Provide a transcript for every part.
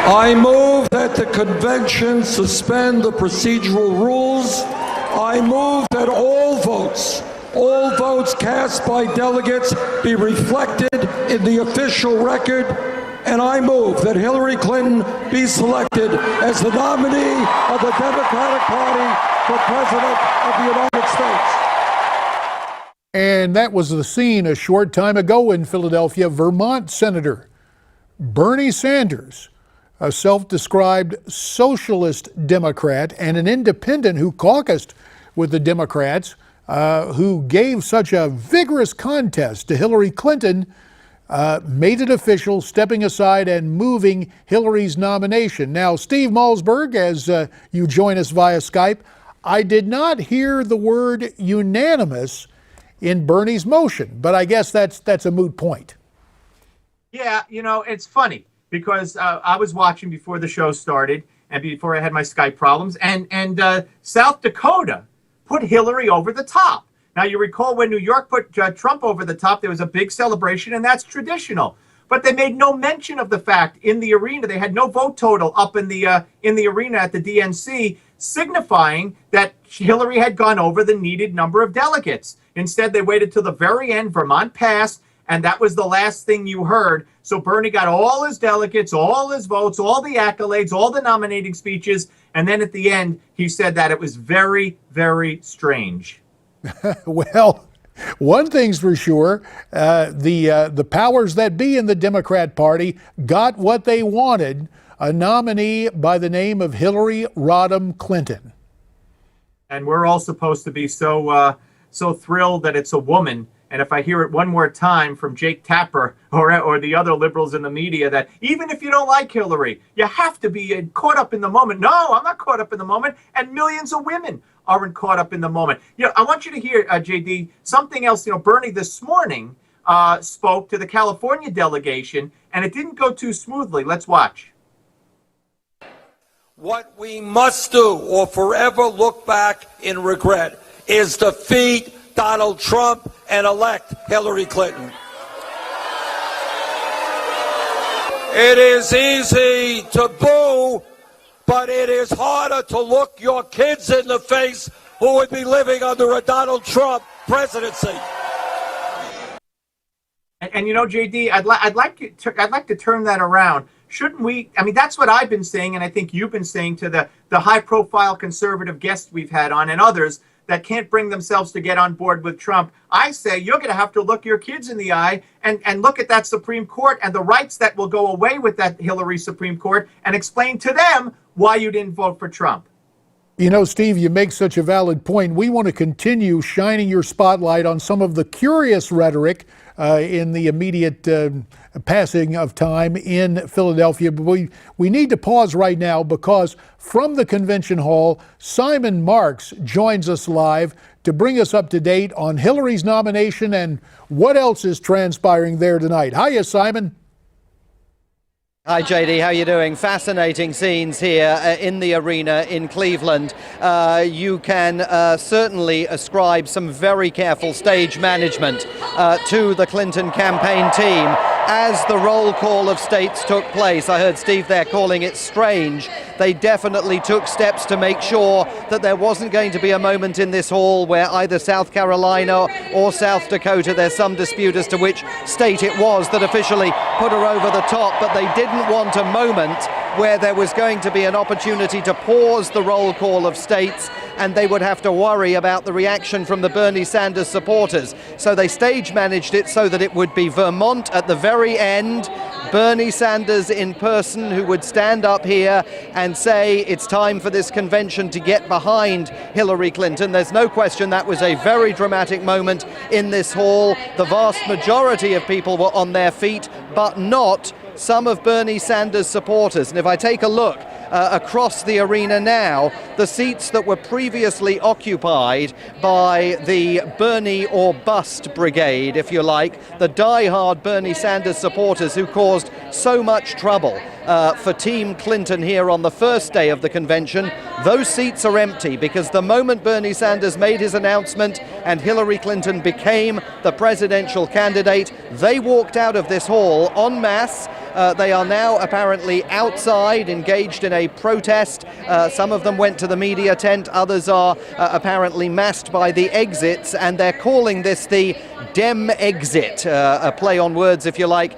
I move that the convention suspend the procedural rules. I move that all votes cast by delegates be reflected in the official record. And I move that Hillary Clinton be selected as the nominee of the Democratic Party for President of the United States. And that was the scene a short time ago in Philadelphia. Vermont Senator Bernie Sanders, a self-described socialist Democrat and an independent who caucused with the Democrats, who gave such a vigorous contest to Hillary Clinton, made it official, stepping aside and moving Hillary's nomination. Now, Steve Malzberg, as you join us via Skype, I did not hear the word unanimous in Bernie's motion, but I guess that's a moot point. Yeah, you know, it's funny because I was watching before the show started and before I had my Skype problems, and South Dakota put Hillary over the top. Now, you recall when New York put Trump over the top, there was a big celebration, and that's traditional. But they made no mention of the fact in the arena, they had no vote total up in the arena at the DNC, signifying that Hillary had gone over the needed number of delegates. Instead, they waited till the very end. Vermont passed, and that was the last thing you heard. So Bernie got all his delegates, all his votes, all the accolades, all the nominating speeches, and then at the end, he said that it was very, very strange. Well, one thing's for sure, the powers that be in the Democrat Party got what they wanted, a nominee by the name of Hillary Rodham Clinton. And we're all supposed to be so thrilled that it's a woman. And if I hear it one more time from Jake Tapper or the other liberals in the media that even if you don't like Hillary, you have to be caught up in the moment. No, I'm not caught up in the moment. And millions of women aren't caught up in the moment. You know, I want you to hear, JD, something else. You know, Bernie this morning spoke to the California delegation, and it didn't go too smoothly. Let's watch. What we must do or forever look back in regret is defeat Donald Trump and elect Hillary Clinton. It is easy to boo, but it is harder to look your kids in the face who would be living under a Donald Trump presidency. And you know, JD, I'd like to turn that around. Shouldn't we? I mean, that's what I've been saying, and I think you've been saying to the high-profile conservative guests we've had on and others that can't bring themselves to get on board with Trump. I say you're going to have to look your kids in the eye and look at that Supreme Court and the rights that will go away with that Hillary Supreme Court and explain to them why you didn't vote for Trump. You know, Steve, you make such a valid point. We want to continue shining your spotlight on some of the curious rhetoric in the immediate passing of time in Philadelphia. But we need to pause right now because from the convention hall, Simon Marks joins us live to bring us up to date on Hillary's nomination and what else is transpiring there tonight. Hiya, Simon. Hi, JD. How are you doing? Fascinating scenes here in the arena in Cleveland. You can certainly ascribe some very careful stage management to the Clinton campaign team as the roll call of states took place. I heard Steve there calling it strange. They definitely took steps to make sure that there wasn't going to be a moment in this hall where either South Carolina or South Dakota, there's some dispute as to which state it was that officially put her over the top, but they didn't want a moment where there was going to be an opportunity to pause the roll call of states and they would have to worry about the reaction from the Bernie Sanders supporters. So they stage managed it so that it would be Vermont at the very end, Bernie Sanders in person, who would stand up here and say it's time for this convention to get behind Hillary Clinton. There's no question that was a very dramatic moment in this hall. The vast majority of people were on their feet, but not some of Bernie Sanders' supporters. And if I take a look across the arena now, the seats that were previously occupied by the Bernie or bust brigade, if you like, the die-hard Bernie Sanders supporters who caused so much trouble for Team Clinton here on the first day of the convention, those seats are empty because the moment Bernie Sanders made his announcement and Hillary Clinton became the presidential candidate, they walked out of this hall en masse. They are now apparently outside, engaged in a protest. Some of them went to the media tent, others are apparently massed by the exits, and they're calling this the Dem exit, a play on words, if you like,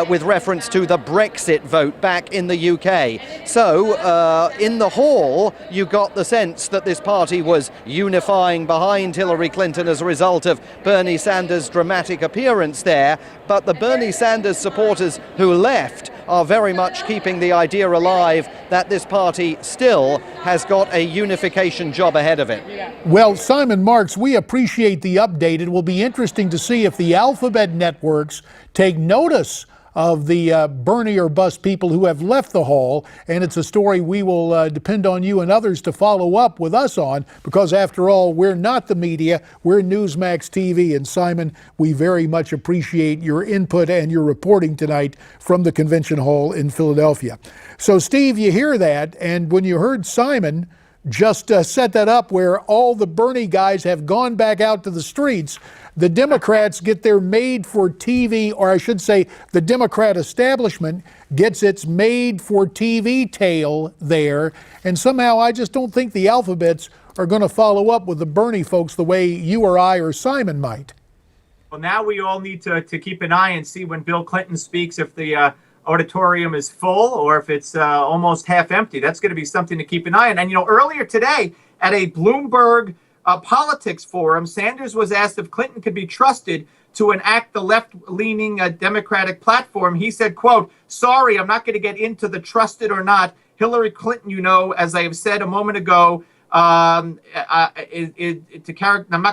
with reference to the Brexit vote back in the UK. So in the hall, you got the sense that this party was unifying behind Hillary Clinton as a result of Bernie Sanders' dramatic appearance there, but the Bernie Sanders supporters who left are very much keeping the idea alive that this party still has got a unification job ahead of it. Well, Simon Marks, we appreciate the update. It will be interesting to see if the alphabet networks take notice of the Bernie or bust people who have left the hall, and it's a story we will depend on you and others to follow up with us on, because after all, we're not the media, we're Newsmax TV. And Simon, we very much appreciate your input and your reporting tonight from the convention hall in Philadelphia. So Steve, you hear that, and when you heard Simon just set that up where all the Bernie guys have gone back out to the streets, the Democrats get their made-for-TV, or I should say the Democrat establishment gets its made-for-TV tale there, and somehow I just don't think the alphabets are going to follow up with the Bernie folks the way you or I or Simon might. Well, now we all need to keep an eye and see when Bill Clinton speaks if the auditorium is full or if it's almost half empty. That's going to be something to keep an eye on. And, you know, earlier today at a Bloomberg politics forum, Sanders was asked if Clinton could be trusted to enact the left-leaning Democratic platform. He said, quote, "Sorry, I'm not going to get into the trusted or not. Hillary Clinton, you know, as I have said a moment ago, I'm not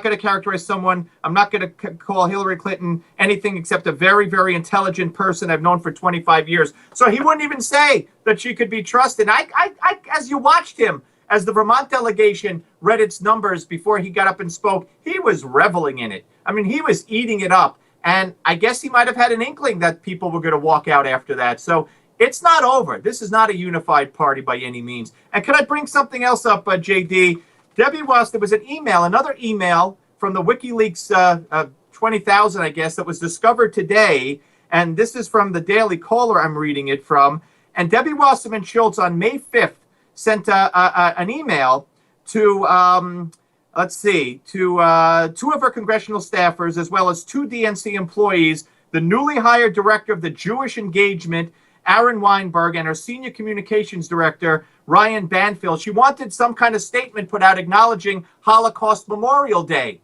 going to characterize someone. I'm not going to call Hillary Clinton anything except a very, very intelligent person I've known for 25 years. So he wouldn't even say that she could be trusted. As you watched him, as the Vermont delegation read its numbers before he got up and spoke, he was reveling in it. I mean, he was eating it up. And I guess he might have had an inkling that people were going to walk out after that. So it's not over. This is not a unified party by any means. And can I bring something else up, JD? Debbie Ross, there was an email, another email from the WikiLeaks 20,000, I guess, that was discovered today. And this is from the Daily Caller I'm reading it from. And Debbie Wasserman Schultz on May 5th sent an email to, two of her congressional staffers, as well as 2 DNC employees, the newly hired director of the Jewish Engagement, Aaron Weinberg, and her senior communications director, Ryan Banfield. She wanted some kind of statement put out acknowledging Holocaust Memorial Day,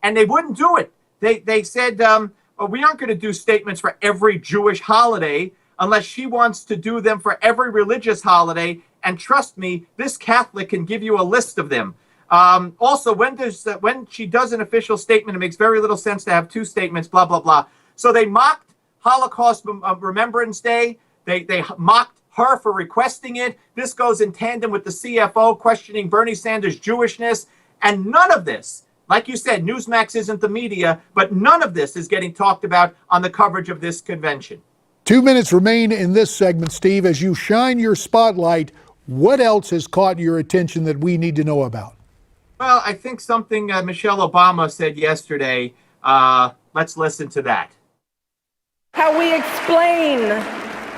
and they wouldn't do it. They said, well, we aren't going to do statements for every Jewish holiday unless she wants to do them for every religious holiday. And trust me, this Catholic can give you a list of them. Also, when she does an official statement, it makes very little sense to have 2 statements, blah, blah, blah. So they mocked Holocaust Remembrance Day. They mocked her for requesting it. This goes in tandem with the CFO questioning Bernie Sanders' Jewishness. And none of this, like you said, Newsmax isn't the media, but none of this is getting talked about on the coverage of this convention. 2 minutes remain in this segment, Steve. As you shine your spotlight, what else has caught your attention that we need to know about? Well, I think something Michelle Obama said yesterday. Let's listen to that. How we explain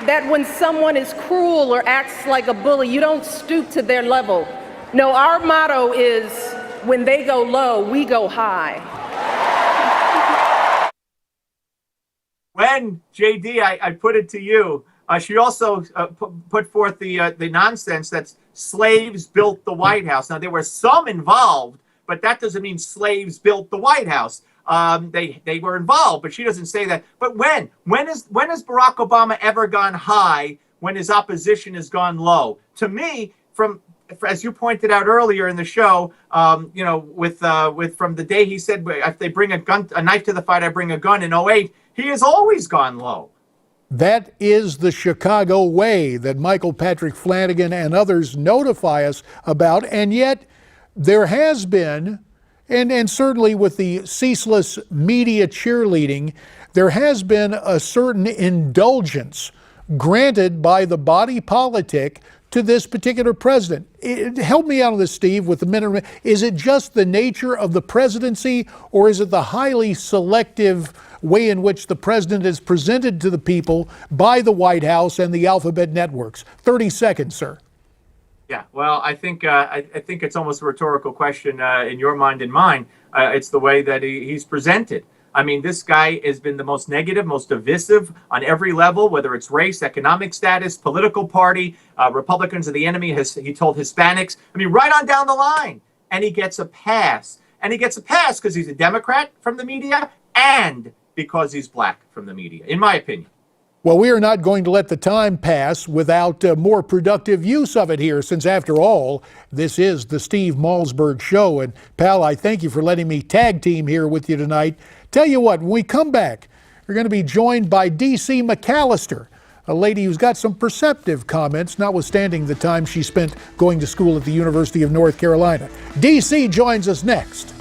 that when someone is cruel or acts like a bully, you don't stoop to their level. No, our motto is, when they go low, we go high. When, JD, I put it to you, she also put forth the nonsense that slaves built the White House. Now, there were some involved, but that doesn't mean slaves built the White House. They were involved, but she doesn't say that. But when has Barack Obama ever gone high when his opposition has gone low? To me, as you pointed out earlier in the show, from the day he said, if they bring a knife to the fight, I bring a gun in 2008, he has always gone low. That is the Chicago way that Michael Patrick Flanagan and others notify us about, and yet there has been, and certainly with the ceaseless media cheerleading, there has been a certain indulgence granted by the body politic to this particular president. Help me out on this, Steve, with the minute. Is it just the nature of the presidency, or is it the highly selective way in which the president is presented to the people by the White House and the alphabet networks? 30 seconds, sir. Yeah, well, I think it's almost a rhetorical question in your mind and mine. It's the way that he's presented. I mean, this guy has been the most negative, most divisive on every level, whether it's race, economic status, political party, Republicans are the enemy, he told Hispanics. I mean, right on down the line. And he gets a pass. And he gets a pass because he's a Democrat from the media and because he's black from the media, in my opinion. Well, we are not going to let the time pass without more productive use of it here, since after all, this is the Steve Malzberg Show. And pal, I thank you for letting me tag team here with you tonight. Tell you what, when we come back, we're going to be joined by D.C. McAllister, a lady who's got some perceptive comments, notwithstanding the time she spent going to school at the University of North Carolina. D.C. joins us next.